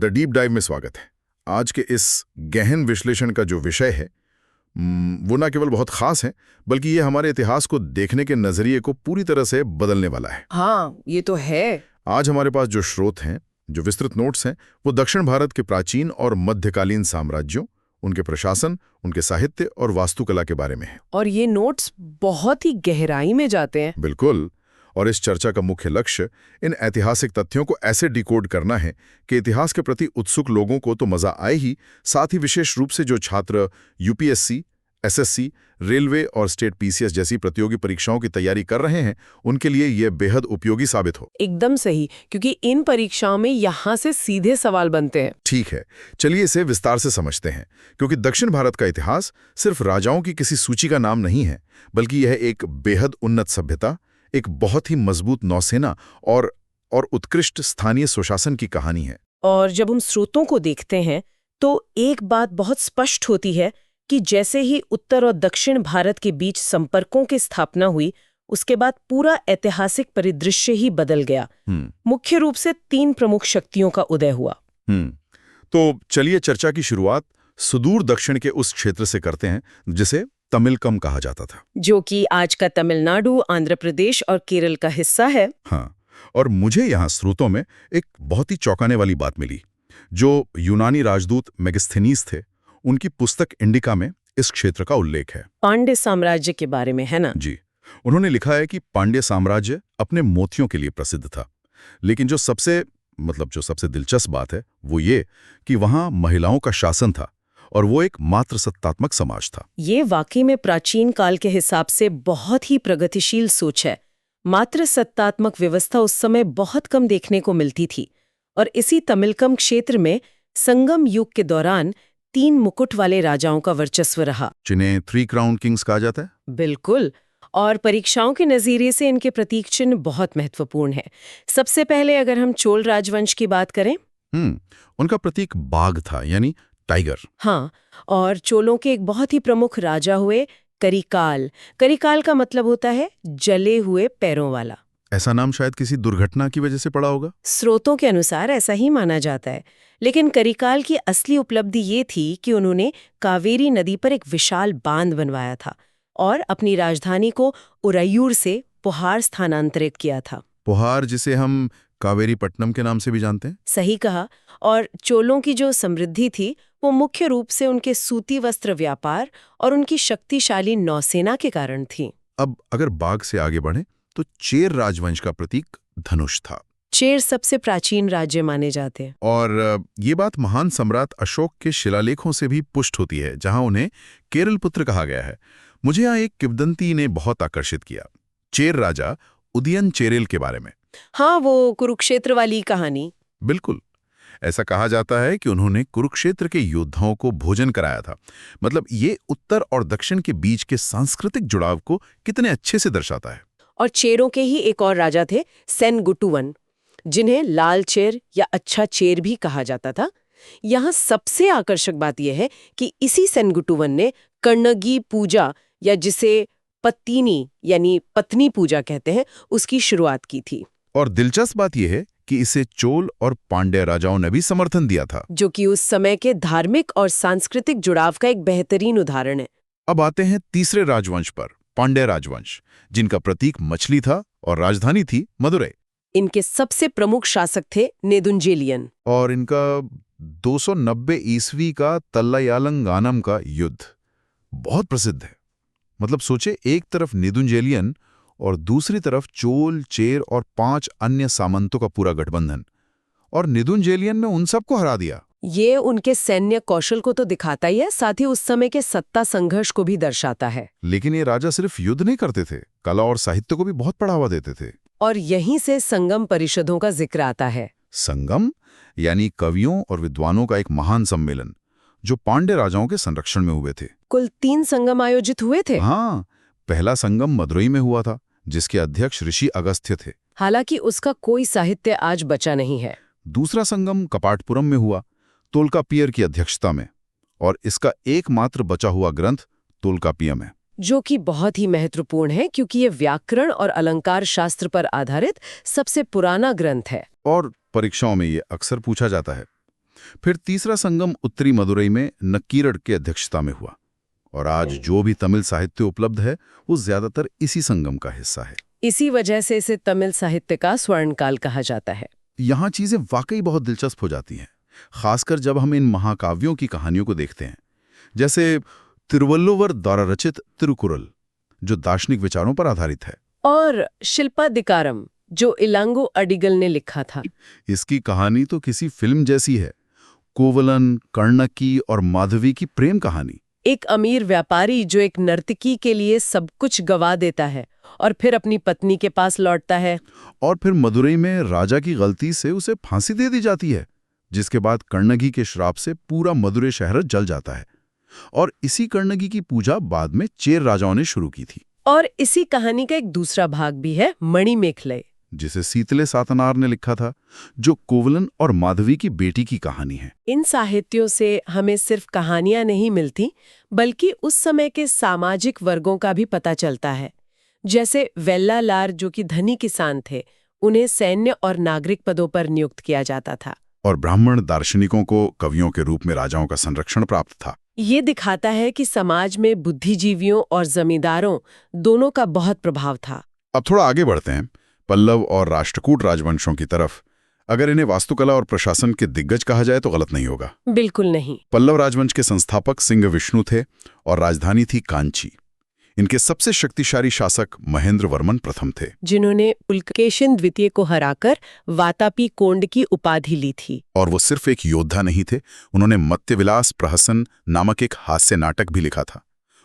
The deep dive में स्वागत है। आज के इस गहन विश्लेषण का जो विषय है वो ना केवल बहुत खास है, बल्कि ये हमारे इतिहास को देखने के नजरिए को पूरी तरह से बदलने वाला है। हाँ, ये तो है। आज हमारे पास जो स्रोत हैं, जो विस्तृत नोट्स हैं, वो दक्षिण भारत के प्राचीन और मध्यकालीन साम्राज्यों, उनके प्रशासन, उनके साहित्य और वास्तुकला के बारे में है। और ये नोट्स बहुत ही गहराई में जाते हैं। बिल्कुल। और इस चर्चा का मुख्य लक्ष्य इन ऐतिहासिक तथ्यों को ऐसे डिकोड करना है कि इतिहास के प्रति उत्सुक लोगों को तो मजा आए ही, साथ ही विशेष रूप से जो छात्र यूपीएससी, एसएससी, रेलवे और स्टेट पीसीएस जैसी प्रतियोगी परीक्षाओं की तैयारी कर रहे हैं, उनके लिए यह बेहद उपयोगी साबित हो। एकदम सही, क्योंकि इन परीक्षाओं में यहाँ से सीधे सवाल बनते हैं। ठीक है, चलिए इसे विस्तार से समझते हैं, क्योंकि दक्षिण भारत का इतिहास सिर्फ राजाओं की किसी सूची का नाम नहीं है, बल्कि यह एक बेहद उन्नत सभ्यता, एक बहुत ही मजबूत नौसेना और उत्कृष्ट स्थानीय सुशासन की कहानी है। और जब हम स्रोतों को देखते हैं तो एक बात बहुत स्पष्ट होती है कि जैसे ही उत्तर और दक्षिण भारत के बीच संपर्कों की स्थापना हुई, उसके बाद पूरा ऐतिहासिक परिदृश्य ही बदल गया। मुख्य रूप से 3 प्रमुख शक्तियों का उदय हुआ। तो चलिए चर्चा की शुरुआत सुदूर दक्षिण के उस क्षेत्र से करते हैं जिसे तमिलकम कहा जाता था, जो कि आज का तमिलनाडु, आंध्र प्रदेश और केरल का हिस्सा है। हाँ, और मुझे यहाँ स्रोतों में एक बहुत ही चौंकाने वाली बात मिली। जो यूनानी राजदूत मेगिस्थनीज थे, उनकी पुस्तक इंडिका में इस क्षेत्र का उल्लेख है। पांड्य साम्राज्य के बारे में, है ना? जी, उन्होंने लिखा है कि पांड्य साम्राज्य अपने मोतियों के लिए प्रसिद्ध था, लेकिन जो सबसे दिलचस्प बात है वो ये कि वहाँ महिलाओं का शासन था और वो एक मात्र सत्तात्मक समाज था। ये वाकई में प्राचीन काल के हिसाब से बहुत ही प्रगतिशील सोच है। मात्र सत्तात्मक व्यवस्था उस समय बहुत कम देखने को मिलती थी। और इसी तमिलकम क्षेत्र में संगम युग के दौरान 3 मुकुट वाले राजाओं का वर्चस्व रहा, जिन्हें 3 क्राउन किंग्स कहा जाता है। बिल्कुल। और परीक्षाओं के नजरिए से इनके प्रतीक चिन्ह बहुत महत्वपूर्ण है। सबसे पहले अगर हम चोल राजवंश की बात करें, उनका प्रतीक बाघ था, यानी टाइगर। हाँ, और चोलों के एक बहुत ही प्रमुख राजा हुए करिकाल। करिकाल का मतलब होता है जले हुए पैरों वाला। ऐसा नाम शायद किसी दुर्घटना की वजह से पड़ा होगा। स्रोतों के अनुसार ऐसा ही माना जाता है, लेकिन करिकाल की असली उपलब्धि ये थी कि उन्होंने कावेरी नदी पर एक विशाल बांध बनवाया था और अपनी राजधानी को उरैयूर से पुहार स्थानांतरित किया था। पुहार, जिसे हम कावेरीपट्टनम के नाम से भी जानते हैं। सही कहा। और चोलों की जो समृद्धि थी वो मुख्य रूप से उनके सूती वस्त्र व्यापार और उनकी शक्तिशाली नौसेना के कारण थी। अब अगर बाघ से आगे बढ़े तो चेर राजवंश का प्रतीक धनुष था। चेर सबसे प्राचीन राज्य माने जाते हैं। और ये बात महान सम्राट अशोक के शिलालेखों से भी पुष्ट होती है, जहां उन्हें केरल पुत्र कहा गया है। मुझे यहाँ एक किंवदंती ने बहुत आकर्षित किया, चेर राजा उदयन चेरेल के बारे में। हाँ, वो कुरुक्षेत्र वाली कहानी। बिल्कुल। ऐसा कहा जाता है कि उन्होंने कुरुक्षेत्र के योद्धाओं को भोजन कराया था। मतलब ये उत्तर और दक्षिण के बीच के सांस्कृतिक जुड़ाव को कितने अच्छे से दर्शाता है। और चेरों के ही एक और राजा थे, सेनगुटुवन, जिन्हें लाल चेर या अच्छा चेर भी कहा जाता था। यहाँ सबसे आकर्षक बात यह है कि इसी सेनगुटुवन ने कर्णगी पूजा, या जिसे पत्तिनी यानी पत्नी पूजा कहते हैं, उसकी शुरुआत की थी। और दिलचस्प बात यह है कि इसे चोल और पांड्य राजाओं ने भी समर्थन दिया था, जो कि उस समय के धार्मिक और सांस्कृतिक जुड़ाव का एक बेहतरीन उदाहरण है। अब आते हैं तीसरे राजवंश पर, पांड्य राजवंश, जिनका प्रतीक मछली था और राजधानी थी मदुरै। इनके सबसे प्रमुख शासक थे नेदुंजेलियन। और इनका 290 ईस्वी का तल्लायालंगानम का युद्ध बहुत प्रसिद्ध है। मतलब सोचे, एक तरफ नेदुंजेलियन और दूसरी तरफ चोल, चेर और 5 अन्य सामंतों का पूरा गठबंधन, और नेदुंजेलियन ने उन सबको हरा दिया। ये उनके सैन्य कौशल को तो दिखाता ही है, साथ ही उस समय के सत्ता संघर्ष को भी दर्शाता है। लेकिन ये राजा सिर्फ युद्ध नहीं करते थे, कला और साहित्य को भी बहुत बढ़ावा देते थे। और यहीं से संगम परिषदों का जिक्र आता है। संगम यानी कवियों और विद्वानों का एक महान सम्मेलन, जो पांड्य राजाओं के संरक्षण में हुए थे। कुल 3 संगम आयोजित हुए थे। हाँ, पहला संगम मदुरै में हुआ था, जिसके अध्यक्ष ऋषि अगस्त्य थे। हालांकि उसका कोई साहित्य आज बचा नहीं है। दूसरा संगम कपाटपुरम में हुआ, तोल्कापियर की अध्यक्षता में, और इसका एकमात्र बचा हुआ ग्रंथ तोल्कापियम है, जो कि बहुत ही महत्वपूर्ण है क्योंकि ये व्याकरण और अलंकार शास्त्र पर आधारित सबसे पुराना ग्रंथ है। और परीक्षाओं में ये अक्सर पूछा जाता है। फिर तीसरा संगम उत्तरी मदुरई में नक्कीरड़ की अध्यक्षता में हुआ, और आज जो भी तमिल साहित्य उपलब्ध है वो ज्यादातर इसी संगम का हिस्सा है। इसी वजह से इसे तमिल साहित्य का स्वर्णकाल कहा जाता है। यहाँ चीजें वाकई बहुत दिलचस्प हो जाती हैं, खासकर जब हम इन महाकाव्यों की कहानियों को देखते हैं, जैसे तिरुवल्लुवर द्वारा रचित तिरुकुरल, जो दार्शनिक विचारों पर आधारित है, और शिल्पाधिकारम, जो इलांगो अडिगल ने लिखा था। इसकी कहानी तो किसी फिल्म जैसी है। कोवलन, कर्णकी और माधवी की प्रेम कहानी। एक अमीर व्यापारी जो एक नर्तकी के लिए सब कुछ गवा देता है और फिर अपनी पत्नी के पास लौटता है। और फिर मदुरई में राजा की गलती से उसे फांसी दे दी जाती है, जिसके बाद कर्णगी के श्राप से पूरा मदुरै शहर जल जाता है। और इसी कर्णगी की पूजा बाद में चेर राजाओं ने शुरू की थी। और इसी कहानी का एक दूसरा भाग भी है, मणिमेखलय, जिसे सीतले सातनार ने लिखा था, जो कोवलन और माधवी की बेटी की कहानी है। इन साहित्यों से हमें सिर्फ कहानियां नहीं मिलती, बल्कि उस समय के सामाजिक वर्गों का भी पता चलता है। जैसे वेल्लालार, जो कि धनी किसान थे, उन्हें सैन्य और नागरिक पदों पर नियुक्त किया जाता था। और ब्राह्मण दार्शनिकों को कवियों के रूप में राजाओं का संरक्षण प्राप्त था। ये दिखाता है कि समाज में बुद्धिजीवियों और जमींदारों दोनों का बहुत प्रभाव था। अब थोड़ा आगे बढ़ते हैं, पल्लव और राष्ट्रकूट राजवंशों की तरफ। अगर इन्हें वास्तुकला और प्रशासन के दिग्गज कहा जाए तो गलत नहीं होगा। बिल्कुल नहीं। पल्लव राजवंश के संस्थापक सिंह विष्णु थे और राजधानी थी कांची। इनके सबसे शक्तिशाली शासक महेंद्र वर्मन प्रथम थे, जिन्होंने पुलकेशिन द्वितीय को हराकर वातापी कोंड की उपाधि ली थी। और वो सिर्फ एक योद्धा नहीं थे, उन्होंने मत्यविलास प्रहसन नामक एक हास्य नाटक भी लिखा था।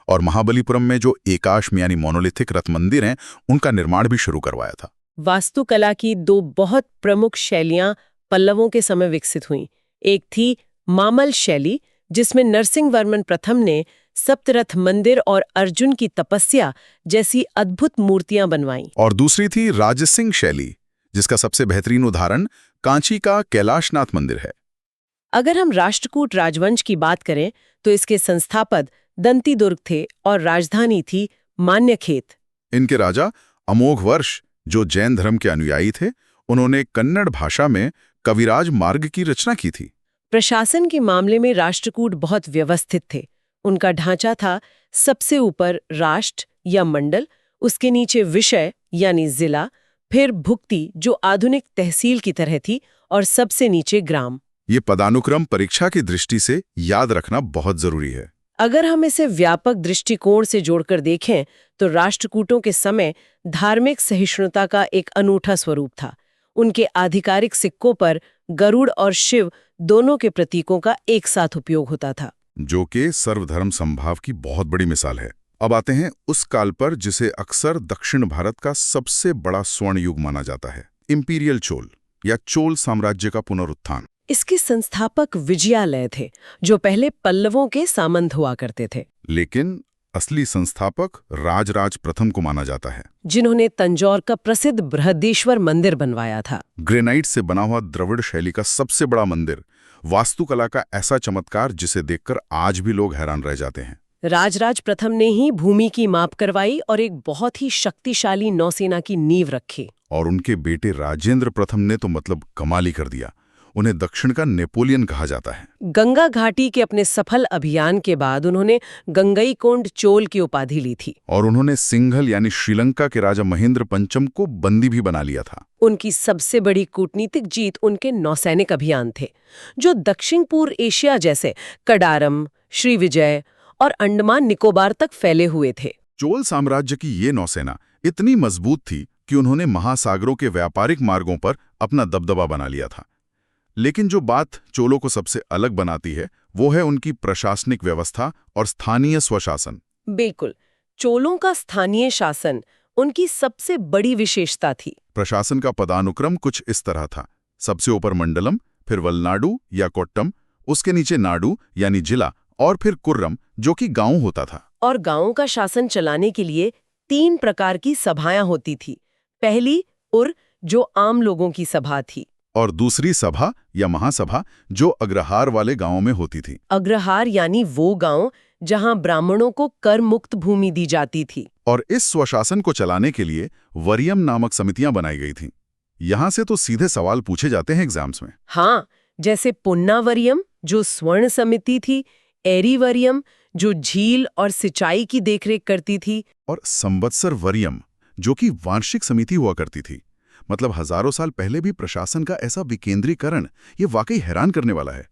और महाबलीपुरम में जो एकाश यानी मोनोलिथिक रथ मंदिर हैं, उनका निर्माण भी शुरू करवाया था। वास्तुकला की दो बहुत प्रमुख शैलियां पल्लवों के समय विकसित हुईं। एक थी मामल शैली, जिसमें नरसिंहवर्मन प्रथम ने सप्तरथ मंदिर और अर्जुन की तपस्या जैसी अद्भुत मूर्तियां बनवाईं। और दूसरी थी राजसिंह शैली, जिसका सबसे बेहतरीन उदाहरण कांची का कैलाशनाथ मंदिर है। अगर हम राष्ट्रकूट राजवंश की बात करें तो इसके संस्थापक दंतीदुर्ग थे और राजधानी थी मान्यखेत। इनके राजा अमोघ वर्ष, जो जैन धर्म के अनुयायी थे, उन्होंने कन्नड़ भाषा में कविराज मार्ग की रचना की थी। प्रशासन के मामले में राष्ट्रकूट बहुत व्यवस्थित थे। उनका ढांचा था सबसे ऊपर राष्ट्र या मंडल, उसके नीचे विषय यानी जिला, फिर भुक्ति जो आधुनिक तहसील की तरह थी, और सबसे नीचे ग्राम। ये पदानुक्रम परीक्षा की दृष्टि से याद रखना बहुत जरूरी है। अगर हम इसे व्यापक दृष्टिकोण से जोड़कर देखें तो राष्ट्रकूटों के समय धार्मिक सहिष्णुता का एक अनूठा स्वरूप था। उनके आधिकारिक सिक्कों पर गरुड़ और शिव दोनों के प्रतीकों का एक साथ उपयोग होता था, जो कि सर्वधर्म संभाव की बहुत बड़ी मिसाल है। अब आते हैं उस काल पर जिसे अक्सर दक्षिण भारत का सबसे बड़ा स्वर्ण युग माना जाता है, इंपीरियल चोल या चोल साम्राज्य का पुनरुत्थान। इसके संस्थापक विजयालय थे, जो पहले पल्लवों के सामंत हुआ करते थे। लेकिन असली संस्थापक राजराज प्रथम को माना जाता है, जिन्होंने तंजौर का प्रसिद्ध बृहदेश्वर मंदिर बनवाया था। ग्रेनाइट से बना हुआ द्रविड़ शैली का सबसे बड़ा मंदिर, वास्तुकला का ऐसा चमत्कार जिसे देखकर आज भी लोग हैरान रह जाते हैं। राजराज प्रथम ने ही भूमि की माप करवाई और एक बहुत ही शक्तिशाली नौसेना की नींव रखी। और उनके बेटे राजेंद्र प्रथम ने तो मतलब कमाल ही कर दिया। उन्हें दक्षिण का नेपोलियन कहा जाता है। गंगा घाटी के अपने सफल अभियान के बाद उन्होंने गंगईकोंड चोल की उपाधि ली थी। और उन्होंने सिंघल यानी श्रीलंका के राजा महेंद्र पंचम को बंदी भी बना लिया था। उनकी सबसे बड़ी कूटनीतिक जीत उनके नौसैनिक अभियान थे, जो दक्षिण पूर्व एशिया जैसे कडारम, श्रीविजय और अंडमान निकोबार तक फैले हुए थे। चोल साम्राज्य की ये नौसेना इतनी मजबूत थी कि उन्होंने महासागरों के व्यापारिक मार्गों पर अपना दबदबा बना लिया था। लेकिन जो बात चोलों को सबसे अलग बनाती है वो है उनकी प्रशासनिक व्यवस्था और स्थानीय स्वशासन। बिल्कुल, चोलों का स्थानीय शासन उनकी सबसे बड़ी विशेषता थी। प्रशासन का पदानुक्रम कुछ इस तरह था, सबसे ऊपर मंडलम, फिर वलनाडु या कोट्टम, उसके नीचे नाडु यानी जिला, और फिर कुर्रम जो कि गांव होता था। और गांवों का शासन चलाने के लिए 3 प्रकार की सभाएं होती थी। पहली उर, जो आम लोगों की सभा थी, और दूसरी सभा या महासभा जो अग्रहार वाले गांवों में होती थी। अग्रहार यानी वो गांव जहां ब्राह्मणों को कर मुक्त भूमि दी जाती थी। और इस स्वशासन को चलाने के लिए वरियम नामक समितियां बनाई गई थीं। यहां से तो सीधे सवाल पूछे जाते हैं एग्जाम्स में। हाँ, जैसे पुन्नावरियम जो स्वर्ण समिति थी, एरीवरियम जो झील और सिंचाई की देखरेख करती थी, और संवत्सर वरियम जो कि वार्षिक समिति हुआ करती थी। मतलब हजारों साल पहले भी प्रशासन का ऐसा विकेंद्रीकरण ये वाकई हैरान करने वाला है।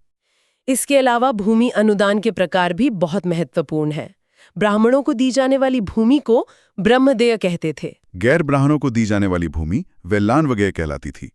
इसके अलावा भूमि अनुदान के प्रकार भी बहुत महत्वपूर्ण है। ब्राह्मणों को दी जाने वाली भूमि को ब्रह्मदेय कहते थे। गैर ब्राह्मणों को दी जाने वाली भूमि वेल्लान वगैरह कहलाती थी।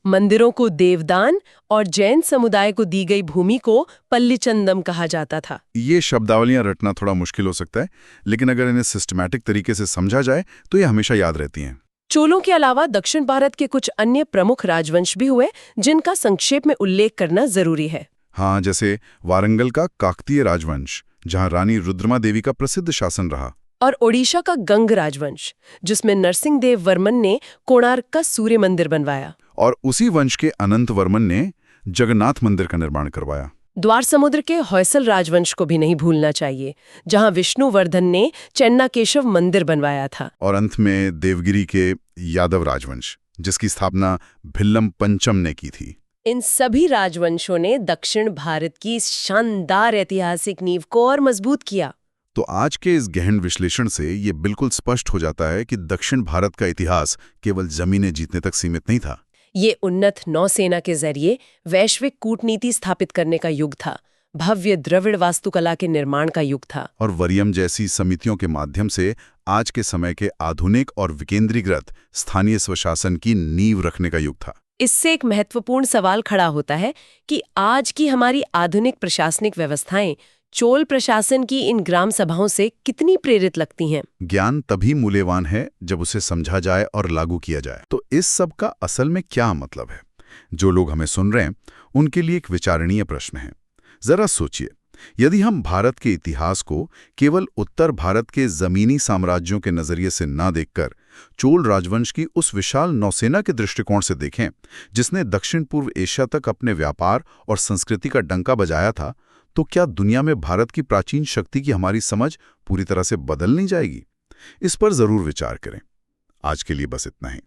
मंदिरों को देवदान और जैन समुदाय को दी गई भूमि को पल्लीचंदम कहा जाता था। ये शब्दावलियां रटना थोड़ा मुश्किल हो सकता है, लेकिन अगर इन्हें सिस्टमैटिक तरीके से समझा जाए तो ये हमेशा याद रहती हैं। चोलों के अलावा दक्षिण भारत के कुछ अन्य प्रमुख राजवंश भी हुए जिनका संक्षेप में उल्लेख करना जरूरी है। हाँ, जैसे वारंगल का काकतीय राजवंश, जहां रानी रुद्रमा देवी का प्रसिद्ध शासन रहा, और ओडिशा का गंग राजवंश, जिसमें नरसिंह देव वर्मन ने कोणार्क का सूर्य मंदिर बनवाया, और उसी वंश के अनंत वर्मन ने जगन्नाथ मंदिर का निर्माण करवाया। द्वार समुद्र के होयसल राजवंश को भी नहीं भूलना चाहिए, जहां विष्णुवर्धन ने चेन्नाकेशव मंदिर बनवाया था। और अंत में देवगिरी के यादव राजवंश, जिसकी स्थापना भिल्लम पंचम ने की थी। इन सभी राजवंशों ने दक्षिण भारत की इस शानदार ऐतिहासिक नींव को और मजबूत किया। तो आज के इस गहन विश्लेषण से ये बिल्कुल स्पष्ट हो जाता है कि दक्षिण भारत का इतिहास केवल जमीनें जीतने तक सीमित नहीं था। ये उन्नत नौसेना के जरिए वैश्विक कूटनीति स्थापित करने का युग था, भव्य द्रविड़ वास्तुकला के निर्माण का युग था, और वरियम जैसी समितियों के माध्यम से आज के समय के आधुनिक और विकेंद्रीकृत स्थानीय स्वशासन की नींव रखने का युग था। इससे एक महत्वपूर्ण सवाल खड़ा होता है कि आज की हमारी आधुनिक प्रशासनिक व्यवस्थाएं चोल प्रशासन की इन ग्राम सभाओं से कितनी प्रेरित लगती हैं। ज्ञान तभी मूल्यवान है जब उसे समझा जाए और लागू किया जाए। तो इस सब का असल में क्या मतलब है? जो लोग हमें सुन रहे हैं उनके लिए एक विचारणीय प्रश्न है। जरा सोचिए, यदि हम भारत के इतिहास को केवल उत्तर भारत के जमीनी साम्राज्यों के नजरिए से ना देखकर चोल राजवंश की उस विशाल नौसेना के दृष्टिकोण से देखें, जिसने दक्षिण पूर्व एशिया तक अपने व्यापार और संस्कृति का डंका बजाया था, तो क्या दुनिया में भारत की प्राचीन शक्ति की हमारी समझ पूरी तरह से बदल नहीं जाएगी? इस पर जरूर विचार करें। आज के लिए बस इतना ही।